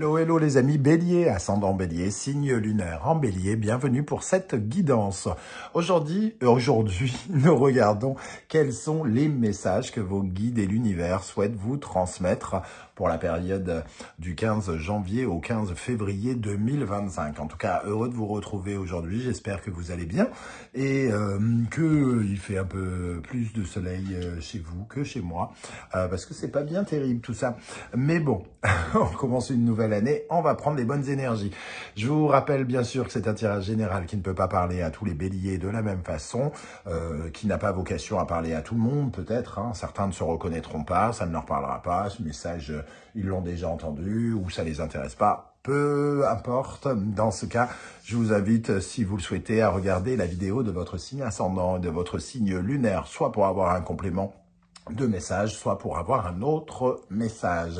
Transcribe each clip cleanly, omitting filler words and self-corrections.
Hello, hello les amis Bélier, ascendant Bélier, signe lunaire en Bélier, bienvenue pour cette guidance. Aujourd'hui, nous regardons quels sont les messages que vos guides et l'univers souhaitent vous transmettre pour la période du 15 janvier au 15 février 2025. En tout cas, heureux de vous retrouver aujourd'hui, j'espère que vous allez bien et qu'il fait un peu plus de soleil chez vous que chez moi, parce que c'est pas bien terrible tout ça. Mais bon, on commence une nouvelle année, on va prendre les bonnes énergies. Je vous rappelle bien sûr que c'est un tirage général qui ne peut pas parler à tous les béliers de la même façon, qui n'a pas vocation à parler à tout le monde peut-être, hein. Certains ne se reconnaîtront pas, ça ne leur parlera pas, ce message ils l'ont déjà entendu ou ça les intéresse pas. Peu importe, dans ce cas, je vous invite, si vous le souhaitez, à regarder la vidéo de votre signe ascendant et de votre signe lunaire, soit pour avoir un complément de message, soit pour avoir un autre message.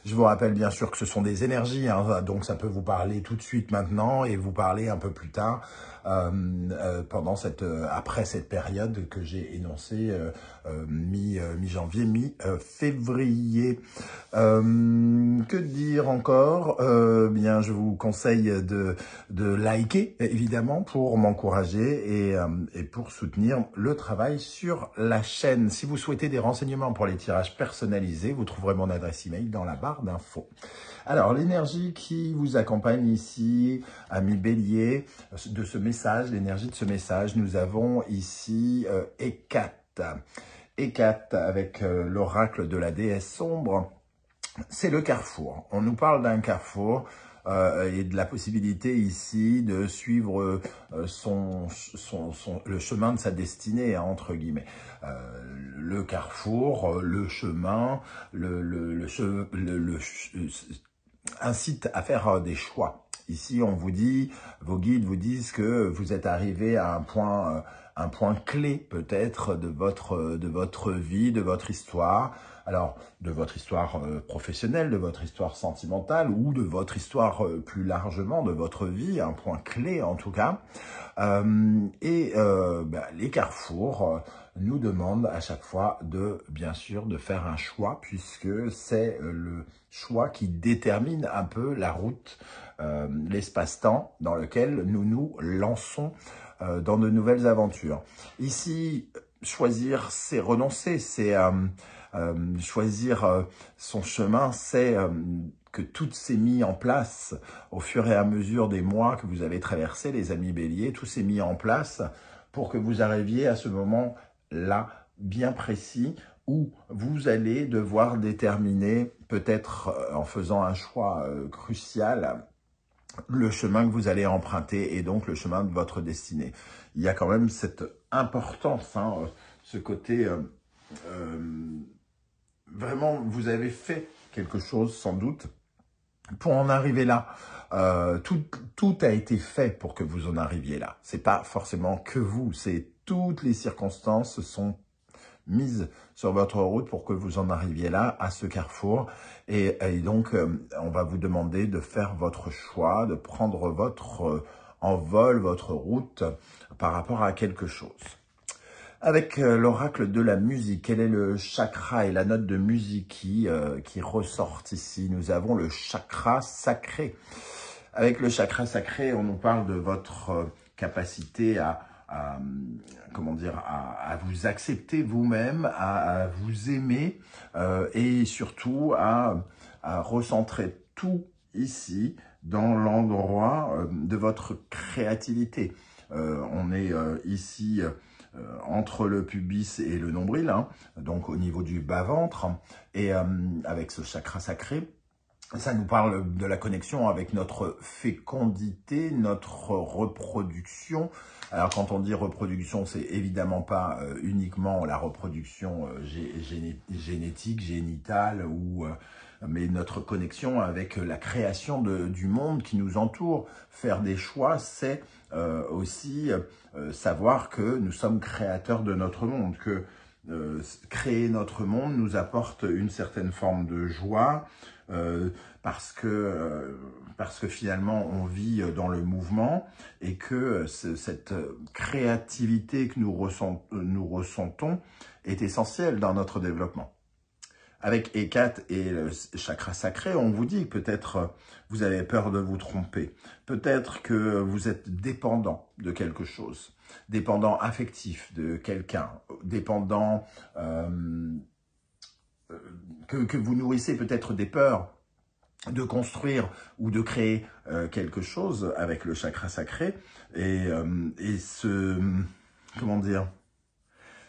Je vous rappelle bien sûr que ce sont des énergies, hein, donc ça peut vous parler tout de suite maintenant et vous parler un peu plus tard, après cette période que j'ai énoncée mi-janvier, mi-février. Que dire encore? Bien, je vous conseille de liker, évidemment, pour m'encourager et pour soutenir le travail sur la chaîne. Si vous souhaitez des renseignements pour les tirages personnalisés, vous trouverez mon adresse email dans la barre d'infos. Alors, l'énergie qui vous accompagne ici, amis Bélier, de ce message, l'énergie de ce message, nous avons ici Hécate. Hécate avec l'oracle de la déesse sombre. C'est le carrefour. On nous parle d'un carrefour et de la possibilité ici de suivre le chemin de sa destinée, hein, entre guillemets. Le carrefour, le chemin, incite à faire des choix. Ici, on vous dit, vos guides vous disent que vous êtes arrivé à un point clé peut-être de votre vie, de votre histoire. Alors, de votre histoire professionnelle, de votre histoire sentimentale ou de votre histoire plus largement, de votre vie, un point clé en tout cas. Les carrefours nous demandent à chaque fois bien sûr, de faire un choix puisque c'est le choix qui détermine un peu la route, l'espace-temps dans lequel nous nous lançons dans de nouvelles aventures. Ici, choisir, c'est renoncer, c'est choisir son chemin, c'est que tout s'est mis en place au fur et à mesure des mois que vous avez traversés, les amis Bélier, tout s'est mis en place pour que vous arriviez à ce moment-là bien précis où vous allez devoir déterminer, peut-être en faisant un choix crucial, le chemin que vous allez emprunter et donc le chemin de votre destinée. Il y a quand même cette importance, hein, ce côté... vraiment, vous avez fait quelque chose, sans doute, pour en arriver là. Tout a été fait pour que vous en arriviez là. C'est pas forcément que vous, c'est toutes les circonstances sont mises sur votre route pour que vous en arriviez là, à ce carrefour. Et donc, on va vous demander de faire votre choix, de prendre votre envol, votre route par rapport à quelque chose. Avec l'oracle de la musique, quel est le chakra et la note de musique qui ressortent ici? Nous avons le chakra sacré. Avec le chakra sacré, on nous parle de votre capacité à vous accepter vous-même, à vous aimer et surtout à recentrer tout ici dans l'endroit de votre créativité. On est ici... entre le pubis et le nombril, hein, donc au niveau du bas-ventre, et avec ce chakra sacré, ça nous parle de la connexion avec notre fécondité, notre reproduction. Alors quand on dit reproduction, c'est évidemment pas uniquement la reproduction génétique, génitale, mais notre connexion avec la création du monde qui nous entoure. Faire des choix, c'est aussi savoir que nous sommes créateurs de notre monde, que créer notre monde nous apporte une certaine forme de joie, parce que finalement on vit dans le mouvement et que cette créativité que nous ressentons est essentielle dans notre développement. Avec Hécate et le chakra sacré, on vous dit peut-être vous avez peur de vous tromper. Peut-être que vous êtes dépendant de quelque chose, dépendant affectif de quelqu'un, dépendant que vous nourrissez peut-être des peurs de construire ou de créer quelque chose avec le chakra sacré et ce, comment dire,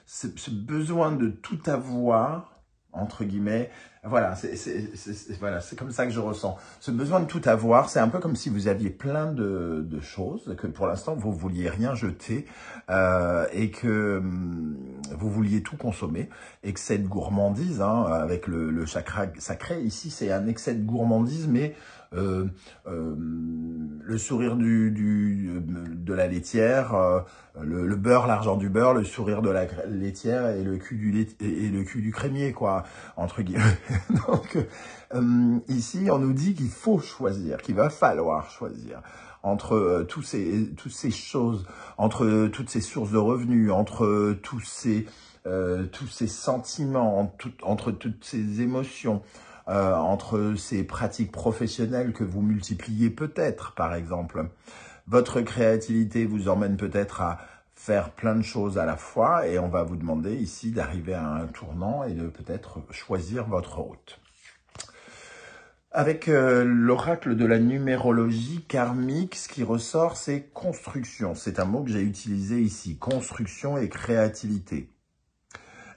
ce besoin de tout avoir, entre guillemets, voilà, c'est comme ça que je ressens. Ce besoin de tout avoir, c'est un peu comme si vous aviez plein de choses, que pour l'instant vous vouliez rien jeter, et que vous vouliez tout consommer, et que cette gourmandise, hein, avec le chakra sacré, ici c'est un excès de gourmandise, mais le sourire de la laitière, le beurre, l'argent du beurre, le sourire de la laitière et le cul du crémier, quoi, entre guillemets. Donc, ici, on nous dit qu'il faut choisir, qu'il va falloir choisir entre toutes ces choses, entre toutes ces sources de revenus, entre tous ces sentiments, entre toutes ces émotions, entre ces pratiques professionnelles que vous multipliez peut-être, par exemple. Votre créativité vous emmène peut-être à faire plein de choses à la fois et on va vous demander ici d'arriver à un tournant et de peut-être choisir votre route. Avec l'oracle de la numérologie karmique, ce qui ressort, c'est construction. C'est un mot que j'ai utilisé ici, construction et créativité.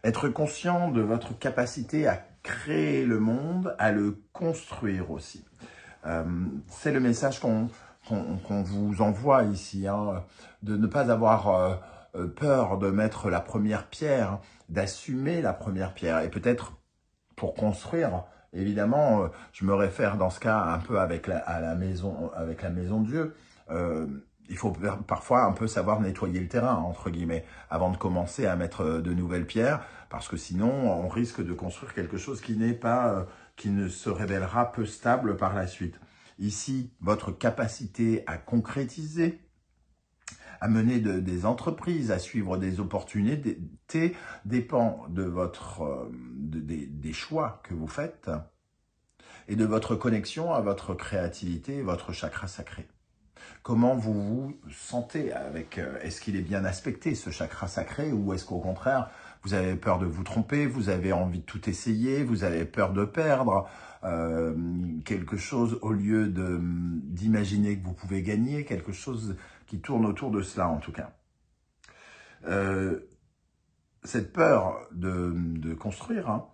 Être conscient de votre capacité à créer le monde, à le construire aussi. C'est le message qu'on vous envoie ici, hein, de ne pas avoir peur de mettre la première pierre, d'assumer la première pierre. Et peut-être pour construire, évidemment, je me réfère dans ce cas un peu avec la maison Dieu. Il faut parfois un peu savoir nettoyer le terrain, entre guillemets, avant de commencer à mettre de nouvelles pierres, parce que sinon, on risque de construire quelque chose qui n'est pas, qui ne se révélera peu stable par la suite. Ici, votre capacité à concrétiser, à mener des entreprises, à suivre des opportunités, dépend de des choix que vous faites et de votre connexion à votre créativité et votre chakra sacré. Comment vous vous sentez avec, est-ce qu'il est bien aspecté ce chakra sacré ou est-ce qu'au contraire, vous avez peur de vous tromper, vous avez envie de tout essayer, vous avez peur de perdre quelque chose au lieu d'imaginer que vous pouvez gagner, quelque chose qui tourne autour de cela en tout cas. Cette peur de construire, hein,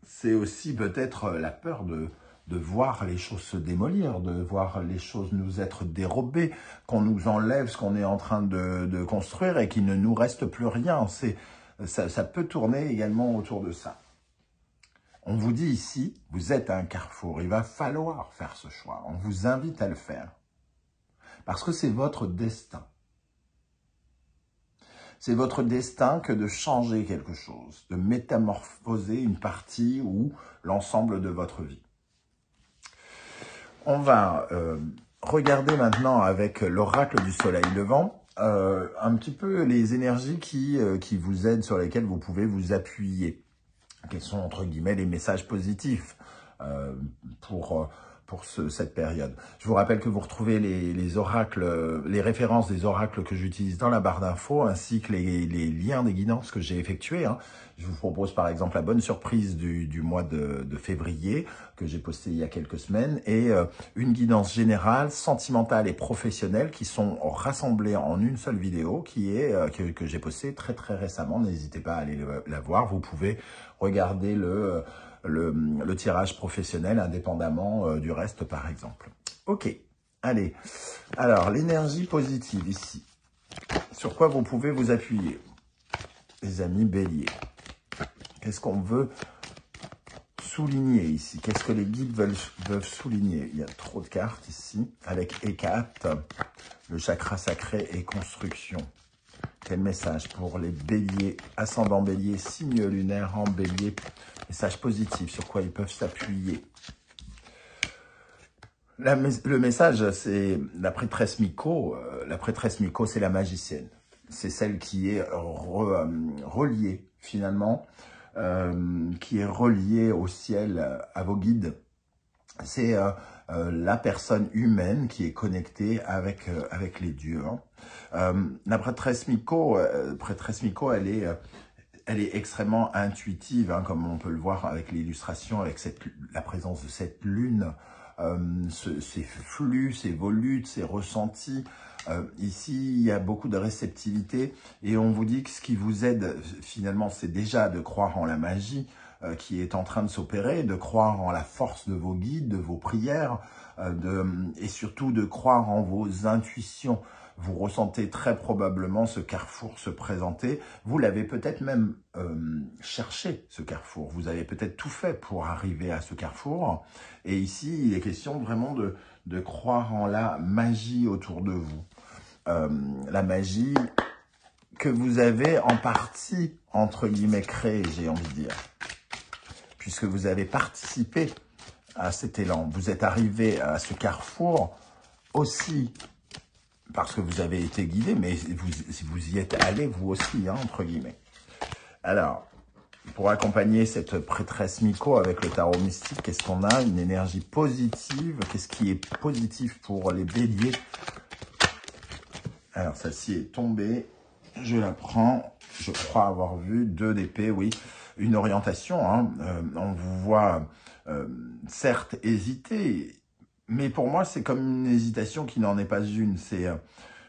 c'est aussi peut-être la peur de voir les choses se démolir, de voir les choses nous être dérobées, qu'on nous enlève ce qu'on est en train de construire et qu'il ne nous reste plus rien. Ça peut tourner également autour de ça. On vous dit ici, vous êtes à un carrefour, il va falloir faire ce choix. On vous invite à le faire. Parce que c'est votre destin. C'est votre destin que de changer quelque chose, de métamorphoser une partie ou l'ensemble de votre vie. On va regarder maintenant avec l'oracle du soleil levant un petit peu les énergies qui vous aident, sur lesquelles vous pouvez vous appuyer. Quels sont, entre guillemets, les messages positifs pour cette période. Je vous rappelle que vous retrouvez les oracles, les références des oracles que j'utilise dans la barre d'infos, ainsi que les liens des guidances que j'ai effectuées. Hein. Je vous propose par exemple la bonne surprise du mois de février, que j'ai posté il y a quelques semaines, et une guidance générale, sentimentale et professionnelle qui sont rassemblées en une seule vidéo, que j'ai postée très très récemment. N'hésitez pas à aller la voir. Vous pouvez regarder le tirage professionnel indépendamment du reste, par exemple. Ok, allez. Alors, l'énergie positive ici. Sur quoi vous pouvez vous appuyer, les amis béliers? Qu'est-ce qu'on veut souligner ici? Qu'est-ce que les guides veulent souligner? Il y a trop de cartes ici, avec Hécate, le chakra sacré et construction. Quel message pour les béliers, ascendant bélier, signe lunaire en bélier, message positif, sur quoi ils peuvent s'appuyer. Le message, c'est la prêtresse Miko. La prêtresse Miko, c'est la magicienne. C'est celle qui est reliée, finalement, qui est relié au ciel, à vos guides. C'est la personne humaine qui est connectée avec les dieux. La prêtresse Miko, elle est extrêmement intuitive, hein, comme on peut le voir avec l'illustration, avec la présence de cette lune, ces flux, ces volutes, ces ressentis. Ici, il y a beaucoup de réceptivité et on vous dit que ce qui vous aide finalement, c'est déjà de croire en la magie qui est en train de s'opérer, de croire en la force de vos guides, de vos prières et surtout de croire en vos intuitions. Vous ressentez très probablement ce carrefour se présenter. Vous l'avez peut-être même cherché, ce carrefour. Vous avez peut-être tout fait pour arriver à ce carrefour. Et ici, il est question vraiment de croire en la magie autour de vous. La magie que vous avez en partie, entre guillemets, créée, j'ai envie de dire. Puisque vous avez participé à cet élan. Vous êtes arrivé à ce carrefour aussi parce que vous avez été guidé, mais vous y êtes allé vous aussi, hein, entre guillemets. Alors, pour accompagner cette prêtresse Miko avec le tarot mystique, qu'est-ce qu'on a? Une énergie positive. Qu'est-ce qui est positif pour les béliers? Alors, celle-ci est tombée. Je la prends. Je crois avoir vu 2 d'épée, oui. Une orientation, hein. On vous voit certes hésiter, mais pour moi, c'est comme une hésitation qui n'en est pas une.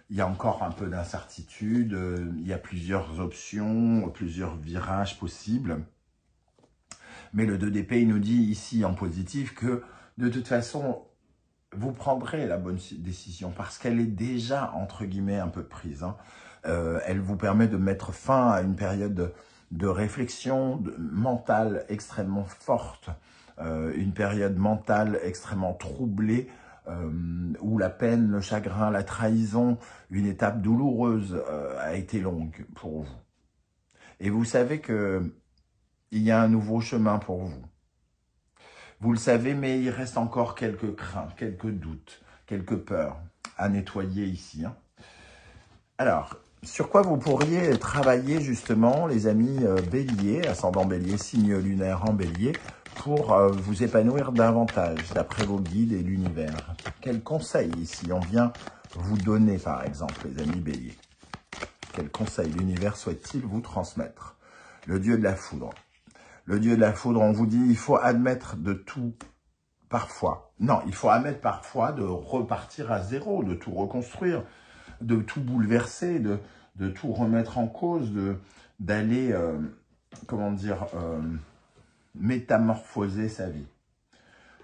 Il y a encore un peu d'incertitude, il y a plusieurs options, plusieurs virages possibles. Mais le 2 d'épée, il nous dit ici en positif que de toute façon, vous prendrez la bonne décision parce qu'elle est déjà, entre guillemets, un peu prise, hein. Elle vous permet de mettre fin à une période de réflexion mentale extrêmement forte, une période mentale extrêmement troublée, où la peine, le chagrin, la trahison, une étape douloureuse a été longue pour vous. Et vous savez que il y a un nouveau chemin pour vous. Vous le savez, mais il reste encore quelques craintes, quelques doutes, quelques peurs à nettoyer ici, hein. Alors, sur quoi vous pourriez travailler justement, les amis béliers, ascendant bélier, signe lunaire en bélier, pour vous épanouir davantage d'après vos guides et l'univers? Quels conseils ici on vient vous donner par exemple, les amis béliers? Quels conseils l'univers souhaite-t-il vous transmettre? Le dieu de la foudre. Le dieu de la foudre, on vous dit, il faut admettre de tout parfois. Non, il faut admettre parfois de repartir à zéro, de tout reconstruire, de tout bouleverser, de tout remettre en cause, d'aller, comment dire, métamorphoser sa vie.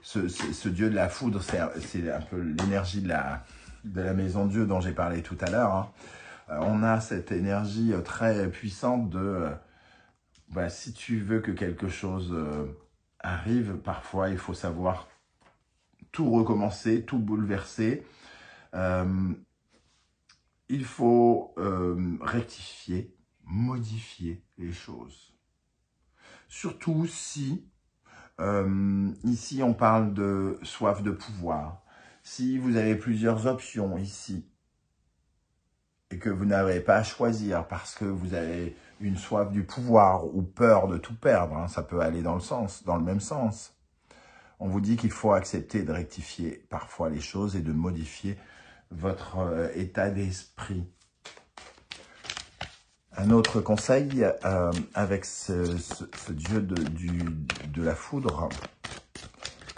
Ce dieu de la foudre, c'est un peu l'énergie de la maison Dieu dont j'ai parlé tout à l'heure, hein. On a cette énergie très puissante de, si tu veux que quelque chose arrive, parfois il faut savoir tout recommencer, tout bouleverser. Il faut rectifier, modifier les choses. Surtout si, ici on parle de soif de pouvoir. Si vous avez plusieurs options ici, et que vous n'avez pas à choisir parce que vous avez une soif du pouvoir ou peur de tout perdre, hein, ça peut aller dans le même sens. On vous dit qu'il faut accepter de rectifier parfois les choses et de modifier votre état d'esprit. Un autre conseil avec ce dieu de la foudre,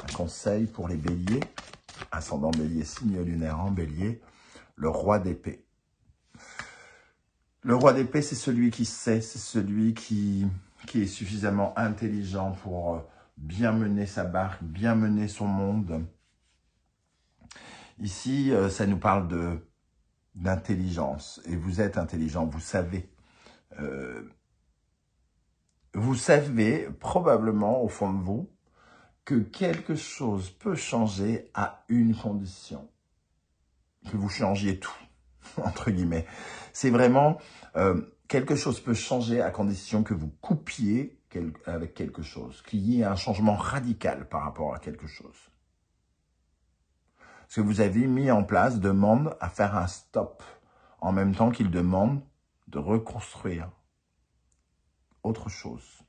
un conseil pour les béliers, ascendant bélier, signe lunaire en bélier, le roi d'épée. Le roi d'épée, c'est celui qui sait, c'est celui qui est suffisamment intelligent pour bien mener sa barque, bien mener son monde. Ici, ça nous parle d'intelligence. Et vous êtes intelligent, vous savez. Vous savez probablement au fond de vous que quelque chose peut changer à une condition. Que vous changiez tout, entre guillemets. C'est vraiment, quelque chose peut changer à condition que vous coupiez avec quelque chose, qu'il y ait un changement radical par rapport à quelque chose. Ce que vous avez mis en place demande à faire un stop, en même temps qu'il demande de reconstruire autre chose.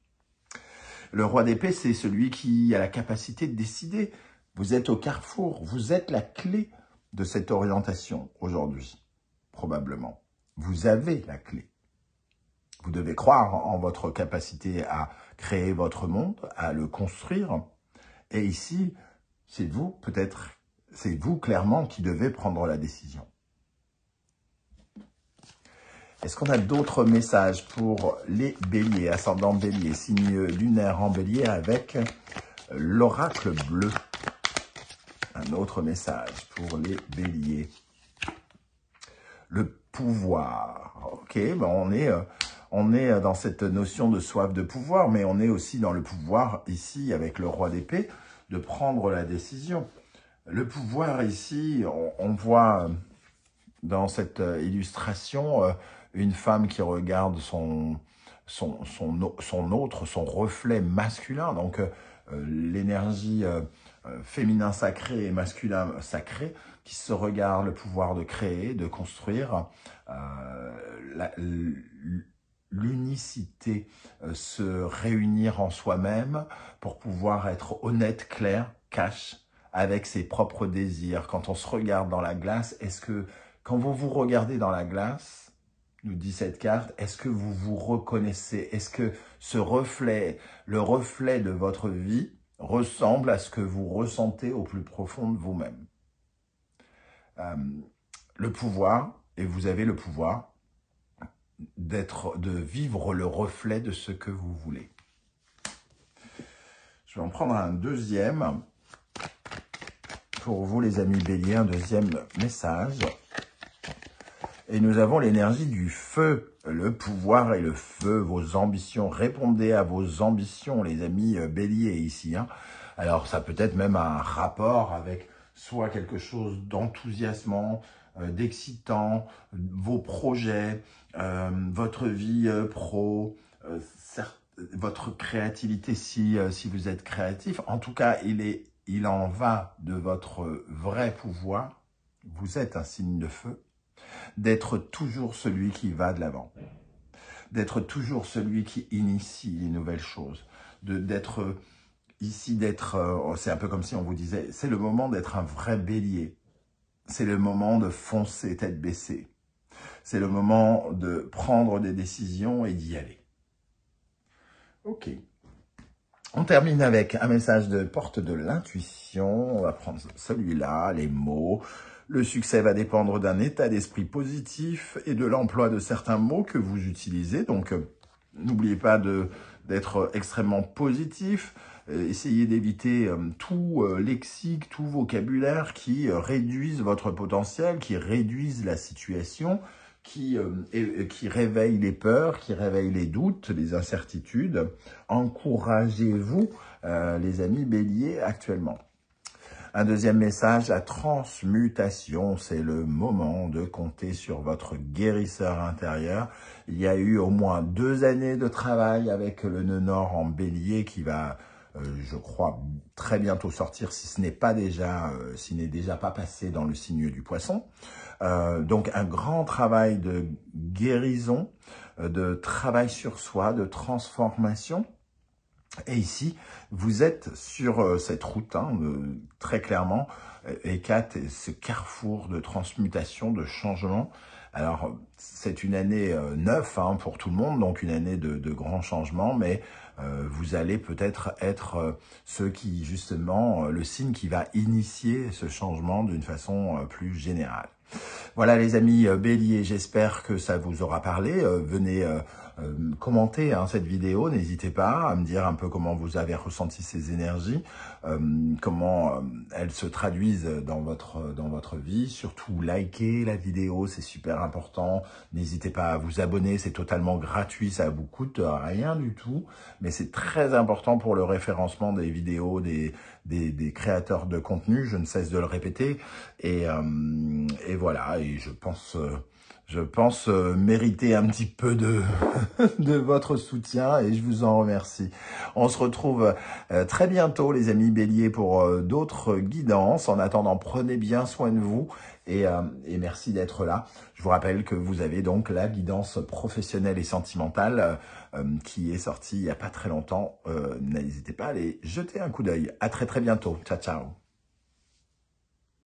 Le roi d'épée, c'est celui qui a la capacité de décider. Vous êtes au carrefour, vous êtes la clé de cette orientation aujourd'hui, probablement. Vous avez la clé. Vous devez croire en votre capacité à créer votre monde, à le construire. Et ici, c'est vous, peut-être, c'est vous clairement qui devez prendre la décision. Est-ce qu'on a d'autres messages pour les béliers, ascendant bélier, signe lunaire en bélier avec l'oracle bleu? Un autre message pour les béliers. Le pouvoir. Ok, ben on est dans cette notion de soif de pouvoir, mais on est aussi dans le pouvoir ici avec le roi d'épée de prendre la décision. Le pouvoir ici, on voit dans cette illustration une femme qui regarde son reflet masculin, donc l'énergie féminin sacré et masculin sacré, qui se regarde le pouvoir de créer, de construire, l'unicité, se réunir en soi-même pour pouvoir être honnête, clair, cash, avec ses propres désirs. Quand on se regarde dans la glace, est-ce que, quand vous vous regardez dans la glace, nous dit cette carte, est-ce que vous vous reconnaissez? Est-ce que ce reflet, le reflet de votre vie, ressemble à ce que vous ressentez au plus profond de vous-même? Le pouvoir, et vous avez le pouvoir de vivre le reflet de ce que vous voulez. Je vais en prendre un deuxième. Pour vous, les amis béliers, un deuxième message. Et nous avons l'énergie du feu, le pouvoir et le feu, vos ambitions. Répondez à vos ambitions, les amis béliers ici. Alors, ça peut être même un rapport avec soit quelque chose d'enthousiasmant, d'excitant, vos projets, votre vie pro, votre créativité si vous êtes créatif. En tout cas, il en va de votre vrai pouvoir. Vous êtes un signe de feu. D'être toujours celui qui va de l'avant, d'être toujours celui qui initie les nouvelles choses, d'être ici, c'est un peu comme si on vous disait, c'est le moment d'être un vrai bélier, c'est le moment de foncer tête baissée, c'est le moment de prendre des décisions et d'y aller. Ok. On termine avec un message de porte de l'intuition. On va prendre celui-là, les mots. Le succès va dépendre d'un état d'esprit positif et de l'emploi de certains mots que vous utilisez. Donc, n'oubliez pas d'être extrêmement positif. Essayez d'éviter tout lexique, tout vocabulaire qui réduisent votre potentiel, qui réduisent la situation, qui réveille les peurs, qui réveille les doutes, les incertitudes. Encouragez-vous, les amis béliers, actuellement. Un deuxième message, la transmutation, c'est le moment de compter sur votre guérisseur intérieur. Il y a eu au moins 2 années de travail avec le nœud nord en bélier qui va, je crois, très bientôt sortir, si ce n'est pas déjà, s'il n'est déjà pas passé dans le signe du poisson. Donc un grand travail de guérison, de travail sur soi, de transformation. Et ici, vous êtes sur cette route, très clairement, Hécate, ce carrefour de transmutation, de changement. Alors, c'est une année neuve pour tout le monde, donc une année de grands changements, mais vous allez peut-être être ceux qui, justement, le signe qui va initier ce changement d'une façon plus générale. Voilà les amis béliers, j'espère que ça vous aura parlé. Venez commenter cette vidéo, n'hésitez pas à me dire un peu comment vous avez ressenti ces énergies, comment elles se traduisent dans votre vie. Surtout likez la vidéo, c'est super important. N'hésitez pas à vous abonner, c'est totalement gratuit, ça vous coûte rien du tout, mais c'est très important pour le référencement des vidéos des créateurs de contenu, je ne cesse de le répéter. Et voilà, et je pense je pense mériter un petit peu de, de votre soutien et je vous en remercie. On se retrouve très bientôt les amis Bélier pour d'autres guidances. En attendant, prenez bien soin de vous et merci d'être là. Je vous rappelle que vous avez donc la guidance professionnelle et sentimentale qui est sortie il n'y a pas très longtemps. N'hésitez pas à aller jeter un coup d'œil. À très bientôt. Ciao, ciao.